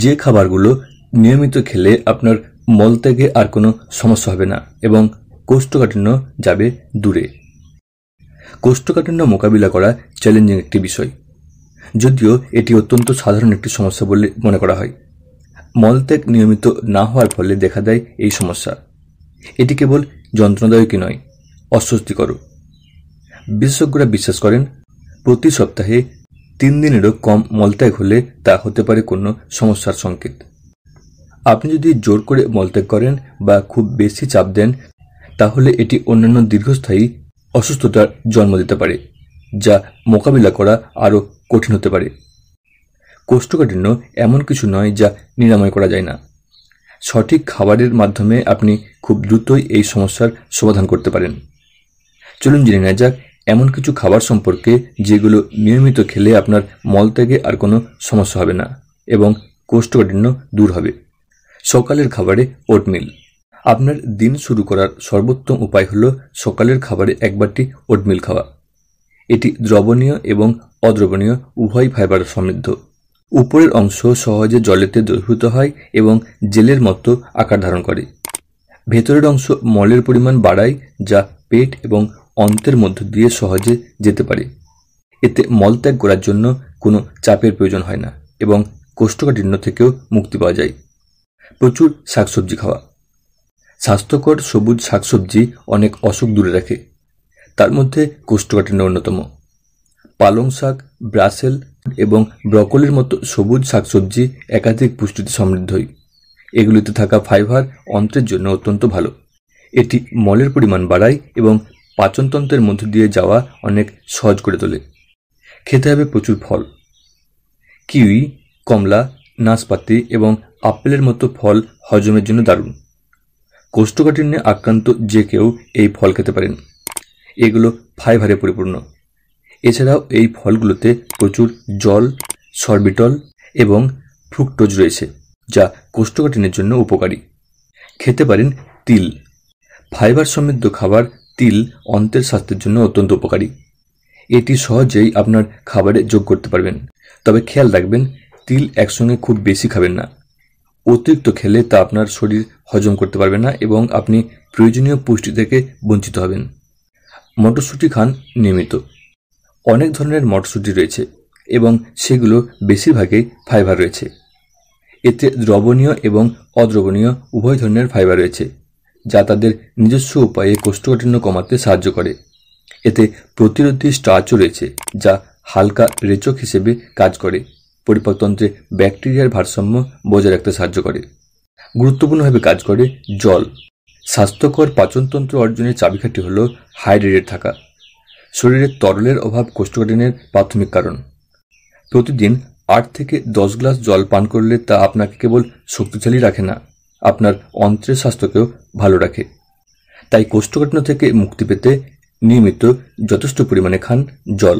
যে খাবারগুলো নিয়মিত খেলে আপনার মলত্যাগে আর কোনো সমস্যা হবে না এবং কোষ্ঠকাঠিন্য যাবে দূরে। কোষ্ঠকাঠিন্য মোকাবিলা করা চ্যালেঞ্জিং একটি বিষয়, যদিও এটি অত্যন্ত সাধারণ একটি সমস্যা বলে মনে করা হয়। মলত্যাগ নিয়মিত না হওয়ার ফলে দেখা দেয় এই সমস্যা। এটি কেবল যন্ত্রণাদায়কই নয়, অস্বস্তিকরও। বিশেষজ্ঞরা বিশ্বাস করেন প্রতি সপ্তাহে 3 দিনেরও কম মলত্যাগ হলে তা হতে পারে কোনো সমস্যার সংকেত। আপনি যদি জোর করে মলত্যাগ করেন বা খুব বেশি চাপ দেন, তাহলে এটি অন্যান্য দীর্ঘস্থায়ী অসুস্থতার জন্ম দিতে পারে, যা মোকাবিলা করা আরও কঠিন হতে পারে। কোষ্ঠকাঠিন্য এমন কিছু নয় যা নিরাময় করা যায় না। সঠিক খাবারের মাধ্যমে আপনি খুব দ্রুতই এই সমস্যার সমাধান করতে পারেন। চলুন জেনে নেওয়া যাক এমন কিছু খাবার সম্পর্কে যেগুলো নিয়মিত খেলে আপনার মলত্যাগে আর কোনো সমস্যা হবে না এবং কোষ্ঠকাঠিন্য দূর হবে। সকালের খাবারে ওটমিল। আপনার দিন শুরু করার সর্বোত্তম উপায় হলো সকালের খাবারে এক বাটি ওটমিল খাওয়া। এটি দ্রবণীয় এবং অদ্রবণীয় উভয় ফাইবার সমৃদ্ধ। উপরের অংশ সহজে জলেতে দ্রবীভূত হয় এবং জেলের মতো আকার ধারণ করে। ভেতরের অংশ মলের পরিমাণ বাড়ায়, যা পেট এবং অন্ত্রের মধ্য দিয়ে সহজে যেতে পারে। এতে মলত্যাগ করার জন্য কোনো চাপের প্রয়োজন হয় না এবং কোষ্ঠকাঠিন্য থেকেও মুক্তি পাওয়া যায়। প্রচুর শাকসবজি খাওয়া। স্বাস্থ্যকর সবুজ শাকসবজি অনেক অসুখ দূরে রাখে, তার মধ্যে কোষ্ঠকাঠিন্য অন্যতম। পালং শাক, ব্রাসেল এবং ব্রকলির মতো সবুজ শাকসবজি একাধিক পুষ্টিতে সমৃদ্ধই। এগুলিতে থাকা ফাইবার অন্ত্রের জন্য অত্যন্ত ভালো। এটি মলের পরিমাণ বাড়ায় এবং পাচনতন্ত্রের মধ্য দিয়ে যাওয়া অনেক সহজ করে তোলে। খেতে হবে প্রচুর ফল। কিউই, কমলা, নাশপাতি এবং আপেলের মতো ফল হজমের জন্য দারুণ। কোষ্ঠকাঠিন্যে আক্রান্ত যে কেউ এই ফল খেতে পারেন। এগুলো ফাইবারে পরিপূর্ণ। এছাড়াও এই ফলগুলোতে প্রচুর জল, সরবিটল এবং ফ্রুক্টোজ রয়েছে, যা কোষ্ঠকাঠিন্যের জন্য উপকারী। খেতে পারেন তিল। ফাইবার সমৃদ্ধ খাবার তিল অন্ত্রের স্বাস্থ্যের জন্য অত্যন্ত উপকারী। এটি সহজেই আপনার খাবারে যোগ করতে পারবেন, তবে খেয়াল রাখবেন তিল একসঙ্গে খুব বেশি খাবেন না। অতিরিক্ত খেলে তা আপনার শরীর হজম করতে পারবে না এবং আপনি প্রয়োজনীয় পুষ্টি থেকে বঞ্চিত হবেন। মটরশুঁটি খান নিয়মিত। অনেক ধরনের মটরশুঁটি রয়েছে এবং সেগুলো বেশিরভাগই ফাইবার রয়েছে। এতে দ্রবণীয় এবং অদ্রবণীয় উভয় ধরনের ফাইবার রয়েছে, যা তাদের নিজস্ব উপায়ে কোষ্ঠকাঠিন্য কমাতে সাহায্য করে। এতে প্রতিরোধী স্টার্চও রয়েছে, যা হালকা রেচক হিসেবে কাজ করে পরিপাকতন্ত্রে ব্যাকটেরিয়ার ভারসাম্য বজায় রাখতে সাহায্য করে। গুরুত্বপূর্ণভাবে কাজ করে জল। স্বাস্থ্যকর পাচনতন্ত্র অর্জনের চাবিকাঠি হল হাইড্রেটেড থাকা। শরীরে তরলের অভাব কোষ্ঠকাঠিন্যের প্রাথমিক কারণ। প্রতিদিন 8 থেকে 10 গ্লাস জল পান করলে তা আপনাকে কেবল শক্তিশালী রাখে না, আপনার অন্ত্রের স্বাস্থ্যকেও ভালো রাখে। তাই কোষ্ঠকাঠিন্য থেকে মুক্তি পেতে নিয়মিত যথেষ্ট পরিমাণে খান জল।